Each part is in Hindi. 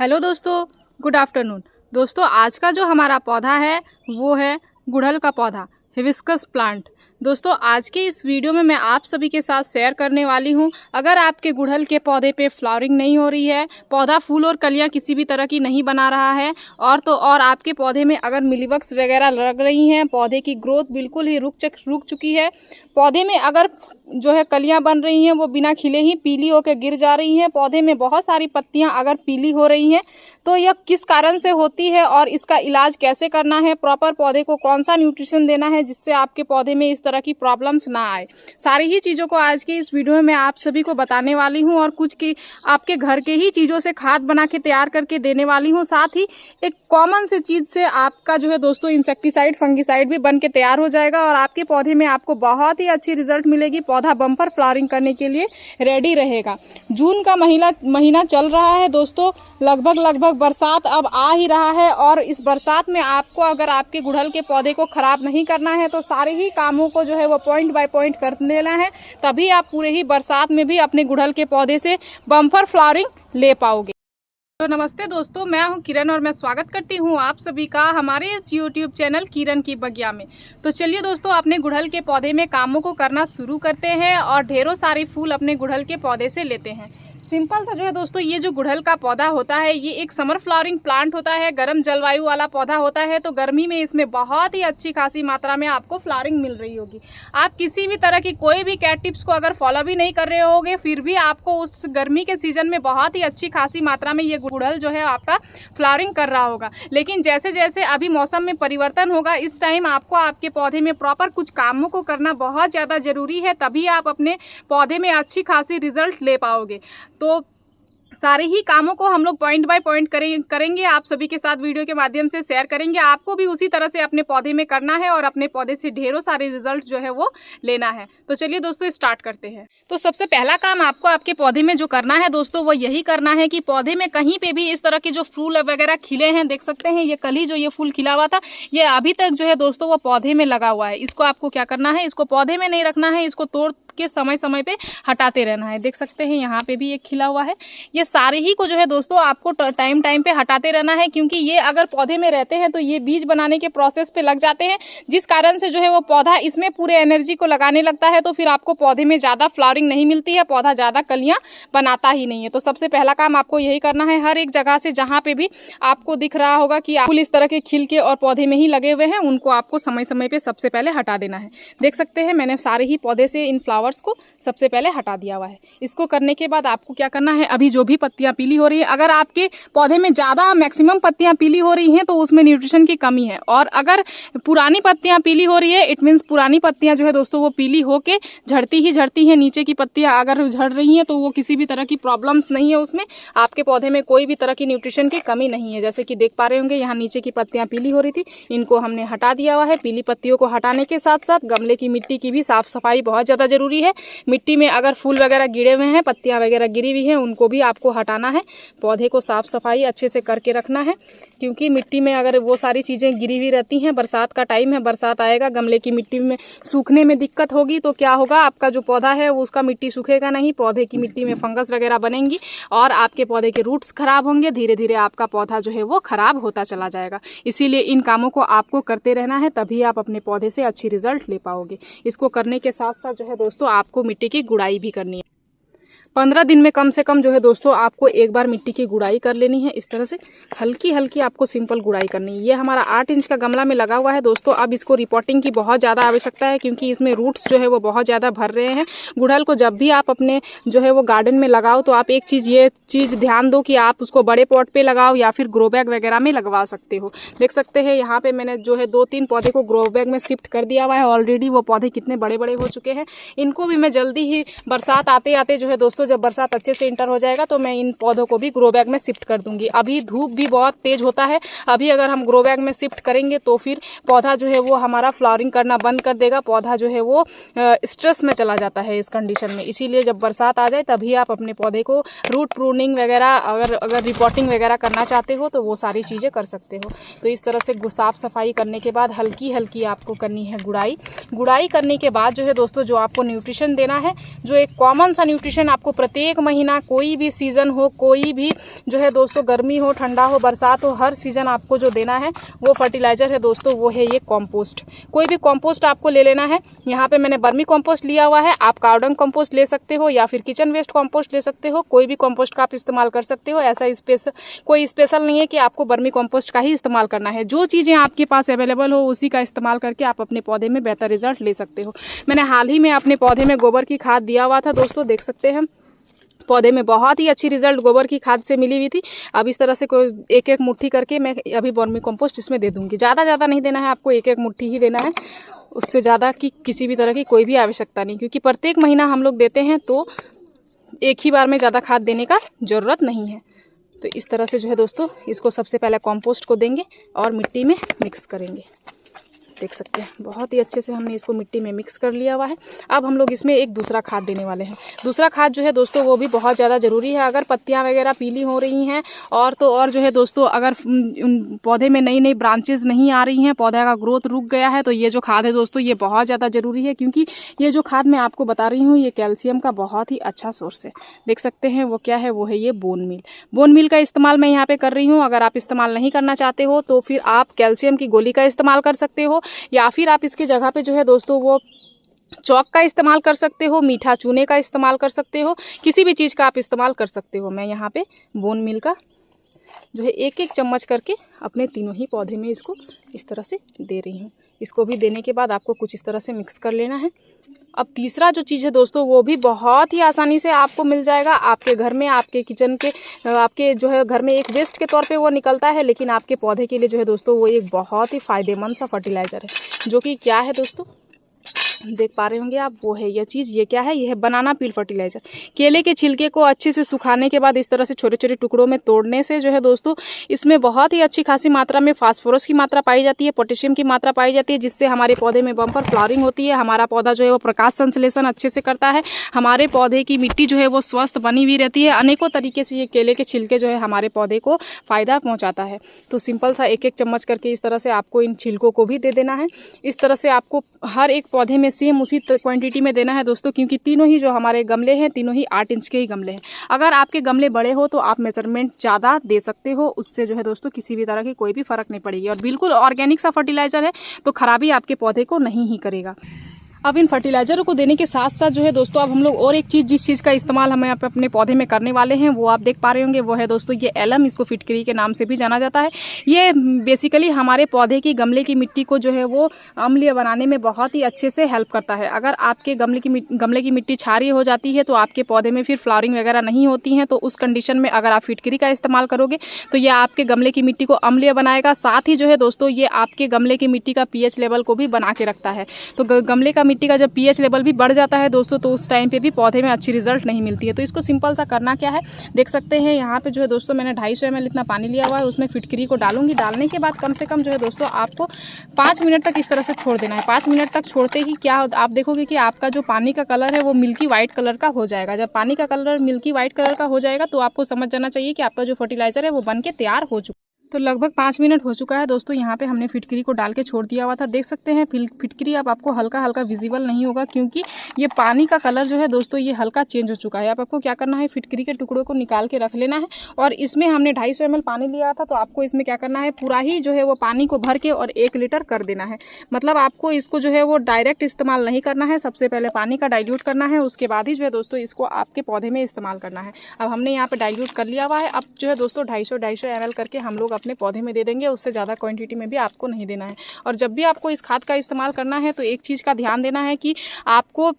हेलो दोस्तों, गुड आफ्टरनून। दोस्तों, आज का जो हमारा पौधा है वो है गुड़हल का पौधा, हिबिस्कस प्लांट। दोस्तों, आज के इस वीडियो में मैं आप सभी के साथ शेयर करने वाली हूं, अगर आपके गुड़हल के पौधे पे फ्लावरिंग नहीं हो रही है, पौधा फूल और कलियां किसी भी तरह की नहीं बना रहा है, और आपके पौधे में अगर मिलीबग्स वगैरह लग रही हैं, पौधे की ग्रोथ बिल्कुल ही रुक चुकी है, पौधे में अगर जो है कलियां बन रही हैं वो बिना खिले ही पीली होकर गिर जा रही हैं, पौधे में बहुत सारी पत्तियां अगर पीली हो रही हैं तो यह किस कारण से होती है और इसका इलाज कैसे करना है, प्रॉपर पौधे को कौन सा न्यूट्रिशन देना है जिससे आपके पौधे में इस तरह की प्रॉब्लम्स ना आए, सारी ही चीज़ों को आज की इस वीडियो में मैं आप सभी को बताने वाली हूँ। और कुछ की आपके घर के ही चीज़ों से खाद बना के तैयार करके देने वाली हूँ। साथ ही एक कॉमन सी चीज़ से आपका जो है दोस्तों इंसेक्टिसाइड फंगिसाइड भी बन के तैयार हो जाएगा और आपके पौधे में आपको बहुत ही अच्छी रिजल्ट मिलेगी। पौधा बम्पर फ्लावरिंग करने के लिए रेडी रहेगा। जून का महीना चल रहा है दोस्तों, लगभग बरसात अब आ ही रहा है और इस बरसात में आपको अगर आपके गुड़हल के पौधे को खराब नहीं करना है तो सारे ही कामों को जो है वो पॉइंट बाय पॉइंट कर लेना है, तभी आप पूरे ही बरसात में भी अपने गुड़हल के पौधे से बम्पर फ्लावरिंग ले पाओगे। तो नमस्ते दोस्तों, मैं हूं किरण और मैं स्वागत करती हूं आप सभी का हमारे इस YouTube चैनल किरण की बगिया में। तो चलिए दोस्तों, अपने गुड़हल के पौधे में कामों को करना शुरू करते हैं और ढेरों सारे फूल अपने गुड़हल के पौधे से लेते हैं। सिंपल सा जो है दोस्तों, ये जो गुड़हल का पौधा होता है ये एक समर फ्लावरिंग प्लांट होता है, गर्म जलवायु वाला पौधा होता है, तो गर्मी में इसमें बहुत ही अच्छी खासी मात्रा में आपको फ्लावरिंग मिल रही होगी। आप किसी भी तरह की कोई भी कैट टिप्स को अगर फॉलो भी नहीं कर रहे होगे फिर भी आपको उस गर्मी के सीजन में बहुत ही अच्छी खासी मात्रा में ये गुड़हल जो है आपका फ्लावरिंग कर रहा होगा। लेकिन जैसे जैसे अभी मौसम में परिवर्तन होगा, इस टाइम आपको आपके पौधे में प्रॉपर कुछ कामों को करना बहुत ज़्यादा ज़रूरी है, तभी आप अपने पौधे में अच्छी खासी रिजल्ट ले पाओगे। तो सारे ही कामों को हम लोग पॉइंट बाय पॉइंट करेंगे, आप सभी के साथ वीडियो के माध्यम से शेयर करेंगे। आपको भी उसी तरह से अपने पौधे में करना है और अपने पौधे से ढेरों सारे रिजल्ट जो है वो लेना है। तो चलिए दोस्तों स्टार्ट करते हैं। तो सबसे पहला काम आपको आपके पौधे में जो करना है दोस्तों वो यही करना है कि पौधे में कहीं पे भी इस तरह के जो फूल वगैरह खिले हैं, देख सकते हैं ये कल ही जो ये फूल खिला हुआ था ये अभी तक जो है दोस्तों वो पौधे में लगा हुआ है। इसको आपको क्या करना है, इसको पौधे में नहीं रखना है, इसको तोड़ के समय समय पे हटाते रहना है। देख सकते हैं यहाँ पे भी एक खिला हुआ है। ये सारे ही को जो है दोस्तों आपको टाइम पे हटाते रहना है, क्योंकि ये अगर पौधे में रहते हैं तो ये बीज बनाने के प्रोसेस पे लग जाते हैं, जिस कारण से जो है वो पौधा इसमें पूरे एनर्जी को लगाने लगता है, तो फिर आपको पौधे में ज़्यादा फ्लावरिंग नहीं मिलती है, पौधा ज़्यादा कलियाँ बनाता ही नहीं है। तो सबसे पहला काम आपको यही करना है, हर एक जगह से जहाँ पे भी आपको दिख रहा होगा कि फूल इस तरह के खिल के और पौधे में ही लगे हुए हैं, उनको आपको समय समय पे सबसे पहले हटा देना है। देख सकते हैं मैंने सारे ही पौधे से इन फ्लावर्स को सबसे पहले हटा दिया हुआ है। इसको करने के बाद आपको क्या करना है, अभी जो भी पत्तियां पीली हो रही है, अगर आपके पौधे में ज़्यादा मैक्सिमम पत्तियां पीली हो रही हैं तो उसमें न्यूट्रिशन की कमी है, और अगर पुरानी पत्तियां पीली हो रही है इट मीन्स पुरानी पत्तियां जो है दोस्तों वो पीली होके झड़ती हैं, नीचे की पत्तियां अगर झड़ रही हैं तो वो किसी भी तरह की प्रॉब्लम्स नहीं है, उसमें आपके पौधे में कोई भी तरह की न्यूट्रिशन की कमी नहीं है। जैसे कि देख पा रहे होंगे यहाँ नीचे की पत्तियां पीली हो रही थी, इनको हमने हटा दिया हुआ है। पीली पत्तियों को हटाने के साथ साथ गमले की मिट्टी की भी साफ सफाई बहुत ज़्यादा जरूरी है। मिट्टी में अगर फूल वगैरह गिरे हुए हैं, पत्तियां वगैरह गिरी हुई हैं, उनको भी आपको हटाना है। पौधे को साफ सफाई अच्छे से करके रखना है, क्योंकि मिट्टी में अगर वो सारी चीज़ें गिरी हुई रहती हैं, बरसात का टाइम है, बरसात आएगा, गमले की मिट्टी में सूखने में दिक्कत होगी तो क्या होगा, आपका जो पौधा है वो उसका मिट्टी सूखेगा नहीं, पौधे की मिट्टी में फंगस वगैरह बनेंगी और आपके पौधे के रूट्स खराब होंगे, धीरे धीरे आपका पौधा जो है वो खराब होता चला जाएगा। इसीलिए इन कामों को आपको करते रहना है, तभी आप अपने पौधे से अच्छी रिजल्ट ले पाओगे। इसको करने के साथ साथ जो है दोस्तों आपको मिट्टी की गुड़ाई भी करनी है। 15 दिन में कम से कम जो है दोस्तों आपको एक बार मिट्टी की गुड़ाई कर लेनी है। इस तरह से हल्की हल्की आपको सिंपल गुड़ाई करनी है। ये हमारा 8 इंच का गमला में लगा हुआ है दोस्तों। अब इसको रिपोर्टिंग की बहुत ज़्यादा आवश्यकता है, क्योंकि इसमें रूट्स जो है वो बहुत ज़्यादा भर रहे हैं। गुड़हल को जब भी आप अपने जो है वो गार्डन में लगाओ तो आप एक ये चीज़ ध्यान दो कि आप उसको बड़े पॉट पर लगाओ या फिर ग्रो बैग वगैरह में लगवा सकते हो। देख सकते हैं यहाँ पर मैंने जो है 2-3 पौधे को ग्रो बैग में शिफ्ट कर दिया हुआ है ऑलरेडी। वो पौधे कितने बड़े बड़े हो चुके हैं। इनको भी मैं जल्दी ही बरसात आते आते जो है दोस्तों, जब बरसात अच्छे से इंटर हो जाएगा तो मैं इन पौधों को भी ग्रो बैग में शिफ्ट कर दूंगी। अभी धूप भी बहुत तेज होता है, अभी अगर हम ग्रो बैग में शिफ्ट करेंगे तो फिर पौधा जो है वो हमारा फ्लावरिंग करना बंद कर देगा, पौधा जो है वो स्ट्रेस में चला जाता है इस कंडीशन में। इसीलिए जब बरसात आ जाए तभी आप अपने पौधे को रूट प्रूनिंग वगैरह अगर रिपोर्टिंग वगैरह करना चाहते हो तो वो सारी चीज़ें कर सकते हो। तो इस तरह से साफ सफाई करने के बाद हल्की हल्की आपको करनी है गुड़ाई। गुड़ाई करने के बाद जो है दोस्तों जो आपको न्यूट्रिशन देना है, जो एक कॉमन सा न्यूट्रिशन आपको आपको प्रत्येक महीना, कोई भी सीज़न हो, कोई भी जो है दोस्तों गर्मी हो, ठंडा हो, बरसात हो, हर सीज़न आपको जो देना है वो फर्टिलाइज़र है दोस्तों, वो है ये कॉम्पोस्ट। कोई भी कॉम्पोस्ट आपको ले लेना है। यहाँ पे मैंने बर्मी कॉम्पोस्ट लिया हुआ है, आप कार्डन कॉम्पोस्ट ले सकते हो या फिर किचन वेस्ट कॉम्पोस्ट ले सकते हो। कोई भी कॉम्पोस्ट का आप इस्तेमाल कर सकते हो। ऐसा कोई स्पेशल नहीं है कि आपको बर्मी कॉम्पोस्ट का ही इस्तेमाल करना है। जो चीज़ें आपके पास अवेलेबल हो उसी का इस्तेमाल करके आप अपने पौधे में बेहतर रिजल्ट ले सकते हो। मैंने हाल ही में अपने पौधे में गोबर की खाद दिया हुआ था दोस्तों, देख सकते हैं पौधे में बहुत ही अच्छी रिजल्ट गोबर की खाद से मिली हुई थी। अब इस तरह से कोई एक एक मुट्ठी करके मैं अभी वर्मी कंपोस्ट इसमें दे दूंगी। ज़्यादा नहीं देना है आपको, एक एक मुट्ठी ही देना है, उससे ज़्यादा की किसी भी तरह की कोई भी आवश्यकता नहीं, क्योंकि प्रत्येक महीना हम लोग देते हैं तो एक ही बार में ज़्यादा खाद देने का ज़रूरत नहीं है। तो इस तरह से जो है दोस्तों इसको सबसे पहले कंपोस्ट को देंगे और मिट्टी में मिक्स करेंगे। देख सकते हैं बहुत ही अच्छे से हमने इसको मिट्टी में मिक्स कर लिया हुआ है। अब हम लोग इसमें एक दूसरा खाद देने वाले हैं। दूसरा खाद जो है दोस्तों वो भी बहुत ज़्यादा ज़रूरी है। अगर पत्तियां वगैरह पीली हो रही हैं और तो और जो है दोस्तों अगर पौधे में नई नई ब्रांचेस नहीं आ रही हैं, पौधे का ग्रोथ रुक गया है, तो ये जो खाद है दोस्तों ये बहुत ज़्यादा ज़रूरी है, क्योंकि ये जो खाद मैं आपको बता रही हूँ ये कैल्शियम का बहुत ही अच्छा सोर्स है। देख सकते हैं वो क्या है, वो है ये बोन मील। बोन मील का इस्तेमाल मैं यहाँ पे कर रही हूँ। अगर आप इस्तेमाल नहीं करना चाहते हो तो फिर आप कैल्शियम की गोली का इस्तेमाल कर सकते हो, या फिर आप इसकी जगह पे जो है दोस्तों वो चौक का इस्तेमाल कर सकते हो, मीठा चूने का इस्तेमाल कर सकते हो, किसी भी चीज़ का आप इस्तेमाल कर सकते हो। मैं यहाँ पे बोन मील का जो है एक एक चम्मच करके अपने तीनों ही पौधे में इसको इस तरह से दे रही हूँ। इसको भी देने के बाद आपको कुछ इस तरह से मिक्स कर लेना है। अब तीसरा जो चीज़ है दोस्तों वो भी बहुत ही आसानी से आपको मिल जाएगा आपके घर में, आपके किचन के, आपके जो है घर में एक वेस्ट के तौर पे वो निकलता है, लेकिन आपके पौधे के लिए जो है दोस्तों वो एक बहुत ही फ़ायदेमंद सा फर्टिलाइज़र है, जो कि क्या है दोस्तों देख पा रहे होंगे आप, वो है यह चीज़। ये क्या है, ये है बनाना पील फर्टिलाइज़र। केले के छिलके को अच्छे से सुखाने के बाद इस तरह से छोटे छोटे टुकड़ों में तोड़ने से जो है दोस्तों इसमें बहुत ही अच्छी खासी मात्रा में फास्फोरस की मात्रा पाई जाती है, पोटेशियम की मात्रा पाई जाती है, जिससे हमारे पौधे में बम्पर फ्लावरिंग होती है। हमारा पौधा जो है वो प्रकाश संश्लेषण अच्छे से करता है, हमारे पौधे की मिट्टी जो है वो स्वस्थ बनी हुई रहती है। अनेकों तरीके से ये केले के छिलके जो है हमारे पौधे को फ़ायदा पहुँचाता है। तो सिंपल सा एक एक चम्मच करके इस तरह से आपको इन छिलकों को भी दे देना है। इस तरह से आपको हर एक पौधे में सेम उसी क्वांटिटी में देना है दोस्तों, क्योंकि तीनों ही जो हमारे गमले हैं तीनों ही 8 इंच के ही गमले हैं। अगर आपके गमले बड़े हो तो आप मेजरमेंट ज़्यादा दे सकते हो, उससे जो है दोस्तों किसी भी तरह की कोई भी फर्क नहीं पड़ेगी, और बिल्कुल ऑर्गेनिक सा फर्टिलाइजर है तो खराबी आपके पौधे को नहीं ही करेगा। अब इन फर्टिलाइज़रों को देने के साथ साथ जो है दोस्तों अब हम लोग और एक चीज़, जिस चीज़ का इस्तेमाल हम यहाँ पे अपने पौधे में करने वाले हैं वो आप देख पा रहे होंगे, वो है दोस्तों ये एलम, इसको फिटकरी के नाम से भी जाना जाता है। ये बेसिकली हमारे पौधे की गमले की मिट्टी को जो है वो अम्लीय बनाने में बहुत ही अच्छे से हेल्प करता है। अगर आपके गमले की मिट्टी क्षारीय हो जाती है तो आपके पौधे में फिर फ्लावरिंग वगैरह नहीं होती हैं, तो उस कंडीशन में अगर आप फिटकरी का इस्तेमाल करोगे तो ये आपके गमले की मिट्टी को अम्लीय बनाएगा। साथ ही जो है दोस्तों ये आपके गमले की मिट्टी का पीएच लेवल को भी बना के रखता है। तो गमले का मिट्टी का जब पीएच लेवल भी बढ़ जाता है दोस्तों तो उस टाइम पे भी पौधे में अच्छी रिजल्ट नहीं मिलती है। तो इसको सिंपल सा करना क्या है, देख सकते हैं यहाँ पे जो है दोस्तों मैंने 250 ml इतना पानी लिया हुआ है, उसमें फिटकरी को डालूंगी। डालने के बाद कम से कम जो है दोस्तों आपको 5 मिनट तक इस तरह से छोड़ देना है। 5 मिनट तक छोड़ते ही क्या आप देखोगे कि आपका जो पानी का कलर है वो मिल्की वाइट कलर का हो जाएगा। जब पानी का कलर मिल्की वाइट कलर का हो जाएगा तो आपको समझ जाना चाहिए कि आपका जो फर्टिलाइजर है वो बन के तैयार हो चुका है। तो लगभग 5 मिनट हो चुका है दोस्तों, यहाँ पे हमने फिटकरी को डाल के छोड़ दिया हुआ था। देख सकते हैं फिटकरी अब आपको हल्का हल्का विजिबल नहीं होगा, क्योंकि ये पानी का कलर जो है दोस्तों ये हल्का चेंज हो चुका है। अब आपको क्या करना है, फिटकरी के टुकड़ों को निकाल के रख लेना है, और इसमें हमने 250 ml पानी लिया था तो आपको इसमें क्या करना है, पूरा ही जो है वो पानी को भर के और 1 लीटर कर देना है। मतलब आपको इसको जो है वो डायरेक्ट इस्तेमाल नहीं करना है, सबसे पहले पानी का डाइल्यूट करना है, उसके बाद ही जो है दोस्तों इसको आपके पौधे में इस्तेमाल करना है। अब हमने यहाँ पर डाइल्यूट कर लिया हुआ है। अब जो है दोस्तों 250 ml करके हम लोग अपने पौधे में दे देंगे, उससे ज़्यादा क्वांटिटी में भी आपको नहीं देना है। और जब भी आपको इस खाद का इस्तेमाल करना है तो एक चीज़ का ध्यान देना है कि आपको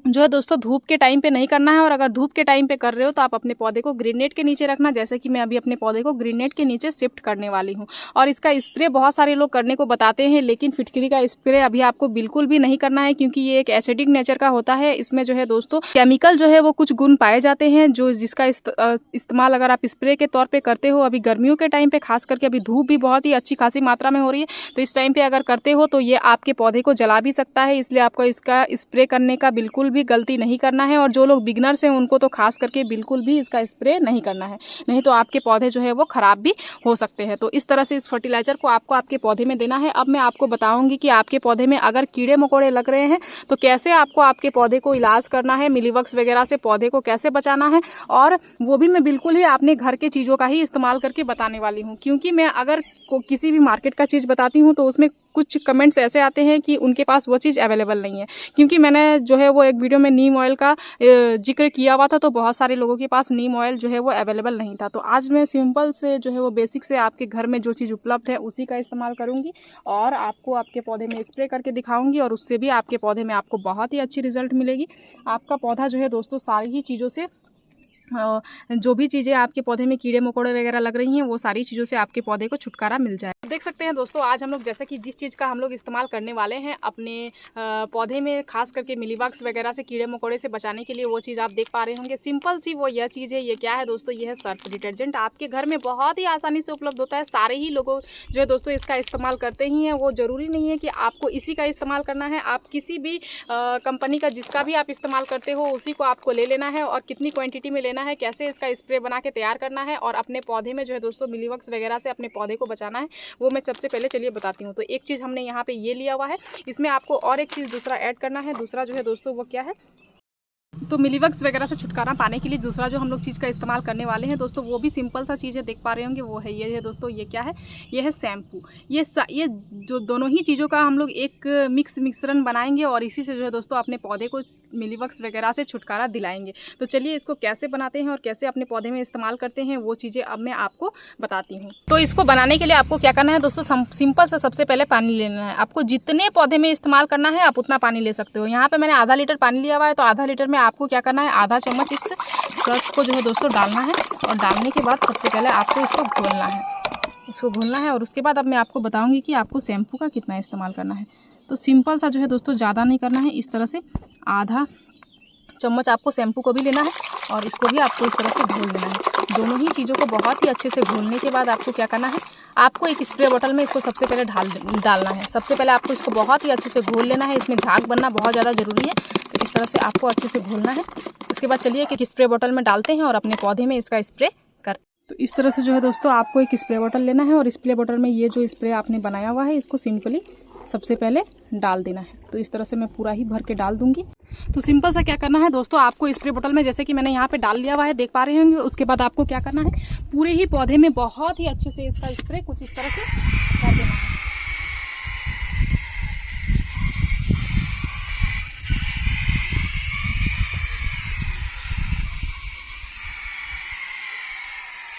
जो है दोस्तों धूप के टाइम पे नहीं करना है, और अगर धूप के टाइम पे कर रहे हो तो आप अपने पौधे को ग्रीन नेट के नीचे रखना, जैसे कि मैं अभी अपने पौधे को ग्रीन नेट के नीचे शिफ्ट करने वाली हूँ। और इसका स्प्रे बहुत सारे लोग करने को बताते हैं, लेकिन फिटकरी का स्प्रे अभी आपको बिल्कुल भी नहीं करना है, क्योंकि ये एक एसिडिक नेचर का होता है। इसमें जो है दोस्तों केमिकल जो है वो कुछ गुण पाए जाते हैं, जो जिसका इस्तेमाल अगर आप स्प्रे के तौर पर करते हो, अभी गर्मियों के टाइम पे खास करके अभी धूप भी बहुत ही अच्छी खासी मात्रा में हो रही है, तो इस टाइम पे अगर करते हो तो ये आपके पौधे को जला भी सकता है। इसलिए आपको इसका स्प्रे करने का बिल्कुल बिल्कुल भी गलती नहीं करना है, और जो लोग बिगनर्स हैं उनको तो खास करके बिल्कुल भी इसका स्प्रे नहीं करना है, नहीं तो आपके पौधे जो है वो ख़राब भी हो सकते हैं। तो इस तरह से इस फर्टिलाइज़र को आपको आपके पौधे में देना है। अब मैं आपको बताऊँगी कि आपके पौधे में अगर कीड़े मकोड़े लग रहे हैं तो कैसे आपको आपके पौधे को इलाज करना है, मिलीबग्स वगैरह से पौधे को कैसे बचाना है, और वो भी मैं बिल्कुल ही अपने घर के चीज़ों का ही इस्तेमाल करके बताने वाली हूँ। क्योंकि मैं अगर किसी भी मार्केट का चीज़ बताती हूँ तो उसमें कुछ कमेंट्स ऐसे आते हैं कि उनके पास वो चीज़ अवेलेबल नहीं है। क्योंकि मैंने जो है वो एक वीडियो में नीम ऑयल का जिक्र किया हुआ था, तो बहुत सारे लोगों के पास नीम ऑयल जो है वो अवेलेबल नहीं था। तो आज मैं सिंपल से जो है वो बेसिक से आपके घर में जो चीज़ उपलब्ध है उसी का इस्तेमाल करूँगी और आपको आपके पौधे में स्प्रे करके दिखाऊँगी, और उससे भी आपके पौधे में आपको बहुत ही अच्छी रिजल्ट मिलेगी। आपका पौधा जो है दोस्तों सारी ही चीज़ों से, जो भी चीज़ें आपके पौधे में कीड़े मकोड़े वगैरह लग रही हैं वो सारी चीज़ों से आपके पौधे को छुटकारा मिल जाए। देख सकते हैं दोस्तों, आज हम लोग जैसे कि जिस चीज़ का हम लोग इस्तेमाल करने वाले हैं अपने पौधे में, खास करके मिलीबग्स वगैरह से, कीड़े मकोड़े से बचाने के लिए, वो चीज़ आप देख पा रहे होंगे। सिंपल सी वो यह चीज़ है। ये क्या है दोस्तों? ये है सर्फ डिटर्जेंट। आपके घर में बहुत ही आसानी से उपलब्ध होता है। सारे ही लोगों जो है दोस्तों इसका इस्तेमाल करते ही हैं। वो ज़रूरी नहीं है कि आपको इसी का इस्तेमाल करना है। आप किसी भी कंपनी का जिसका भी आप इस्तेमाल करते हो उसी को आपको ले लेना है, और कितनी क्वांटिटी में लेना है, कैसे इसका स्प्रे बना के तैयार करना है और अपने पौधे में जो है दोस्तों मिलीबग्स वगैरह से अपने पौधे को बचाना है, वो मैं सबसे पहले चलिए बताती हूँ। तो एक चीज़ हमने यहाँ पे ये लिया हुआ है, इसमें आपको और एक चीज़ दूसरा ऐड करना है। दूसरा जो है दोस्तों वो क्या है, तो मिलीबग्स वगैरह से छुटकारा पाने के लिए दूसरा जो हम लोग चीज़ का इस्तेमाल करने वाले हैं दोस्तों, वो भी सिंपल सा चीज़ है, देख पा रहे होंगे। वो है ये है दोस्तों, ये क्या है? ये है शैम्पू। ये जो दोनों ही चीज़ों का हम लोग एक मिश्रण बनाएंगे और इसी से जो है दोस्तों अपने पौधे को मिलीबग्स वगैरह से छुटकारा दिलाएंगे। तो चलिए इसको कैसे बनाते हैं और कैसे अपने पौधे में इस्तेमाल करते हैं वो चीज़ें अब मैं आपको बताती हूँ। तो इसको बनाने के लिए आपको क्या करना है दोस्तों, सिंपल से सबसे पहले पानी लेना है। आपको जितने पौधे में इस्तेमाल करना है आप उतना पानी ले सकते हो। यहाँ पे मैंने आधा लीटर पानी लिया हुआ है, तो आधा लीटर में आपको क्या करना है, आधा चम्मच इस सर्फ को जो है दोस्तों डालना है, और डालने के बाद सबसे पहले आपको इसको घोलना है। इसको घोलना है और उसके बाद अब मैं आपको बताऊंगी कि आपको शैम्पू का कितना इस्तेमाल करना है। तो सिंपल सा जो है दोस्तों, ज़्यादा नहीं करना है। इस तरह से आधा चम्मच आपको शैम्पू को भी लेना है और इसको भी आपको इस तरह से घोल लेना है। दोनों ही चीज़ों को बहुत ही अच्छे से घोलने के बाद आपको क्या करना है, आपको एक स्प्रे बोतल में इसको सबसे पहले डालना है। सबसे पहले आपको इसको बहुत ही अच्छे से घोल लेना है। इसमें झाग बनना बहुत ज़्यादा ज़रूरी है, तो इस तरह से आपको अच्छे से घोलना है। उसके बाद चलिए कि स्प्रे बोतल में डालते हैं और अपने पौधे में इसका स्प्रे करते हैं। तो इस तरह से जो है दोस्तों आपको एक स्प्रे बोतल लेना है, और स्प्रे बोतल में ये जो स्प्रे आपने बनाया हुआ है इसको सिंपली सबसे पहले डाल देना है। तो इस तरह से मैं पूरा ही भर के डाल दूंगी। तो सिंपल सा क्या करना है दोस्तों, आपको स्प्रे बोतल में जैसे कि मैंने यहाँ पे डाल लिया हुआ है, देख पा रहे होंगे। उसके बाद आपको क्या करना है, पूरे ही पौधे में बहुत ही अच्छे से इसका स्प्रे कुछ इस तरह से कर देना है।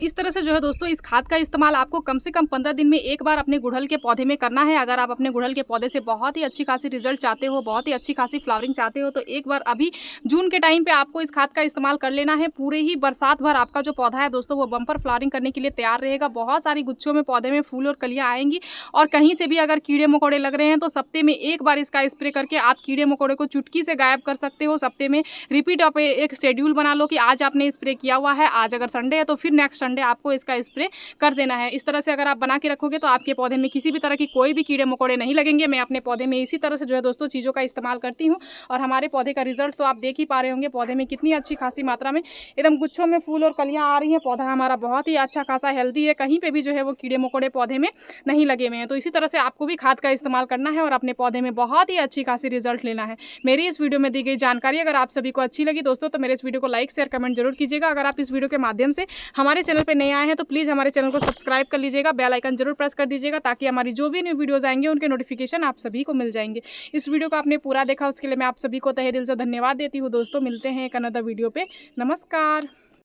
इस तरह से जो है दोस्तों इस खाद का इस्तेमाल आपको कम से कम 15 दिन में एक बार अपने गुड़हल के पौधे में करना है। अगर आप अपने गुड़हल के पौधे से बहुत ही अच्छी खासी रिजल्ट चाहते हो, बहुत ही अच्छी खासी फ्लावरिंग चाहते हो, तो एक बार अभी जून के टाइम पे आपको इस खाद का इस्तेमाल कर लेना है। पूरे ही बरसात भर आपका जो पौधा है दोस्तों वो बम्पर फ्लावरिंग करने के लिए तैयार रहेगा। बहुत सारी गुच्छों में पौधे में फूल और कलियाँ आएंगी, और कहीं से भी अगर कीड़े मकोड़े लग रहे हैं तो सप्ते में एक बार इसका स्प्रे करके आप कीड़े मकोड़े को चुटकी से गायब कर सकते हो। सप्ते में रिपीट आप एक शेड्यूल बना लो कि आज आपने स्प्रे किया हुआ है, आज अगर संडे है तो फिर नेक्स्ट संडे आपको इसका स्प्रे कर देना है। इस तरह से अगर आप बना के रखोगे तो आपके पौधे में किसी भी तरह की कोई भी कीड़े मकोड़े नहीं लगेंगे। मैं अपने पौधे में इसी तरह से जो है दोस्तों चीज़ों का इस्तेमाल करती हूँ, और हमारे पौधे का रिजल्ट तो आप देख ही पा रहे होंगे। पौधे में कितनी अच्छी खासी मात्रा में एकदम गुच्छों में फूल और कलियाँ आ रही हैं। पौधा हमारा बहुत ही अच्छा खासा हेल्दी है, कहीं पे भी जो है वो कीड़े मकोड़े पौधे में नहीं लगे हुए हैं। तो इसी तरह से आपको भी खाद का इस्तेमाल करना है और अपने पौधे में बहुत ही अच्छी खासी रिजल्ट लेना है। मेरी इस वीडियो में दी गई जानकारी अगर आप सभी को अच्छी लगी दोस्तों, तो मेरे इस वीडियो को लाइक शेयर कमेंट जरूर कीजिएगा। अगर आप इस वीडियो के माध्यम से हमारे चैनल पर नए आए हैं तो प्लीज़ हमारे चैनल को सब्सक्राइब कर लीजिएगा, बेल आइकन जरूर प्रेस कर दीजिएगा, ताकि हमारी जो भी न्यू वीडियोस आएंगे उनके नोटिफिकेशन आप सभी को मिल जाएंगे। इस वीडियो को आपने पूरा देखा उसके लिए मैं आप सभी को तहे दिल से धन्यवाद देती हूँ दोस्तों। मिलते हैं एक अनदर वीडियो पे। नमस्कार।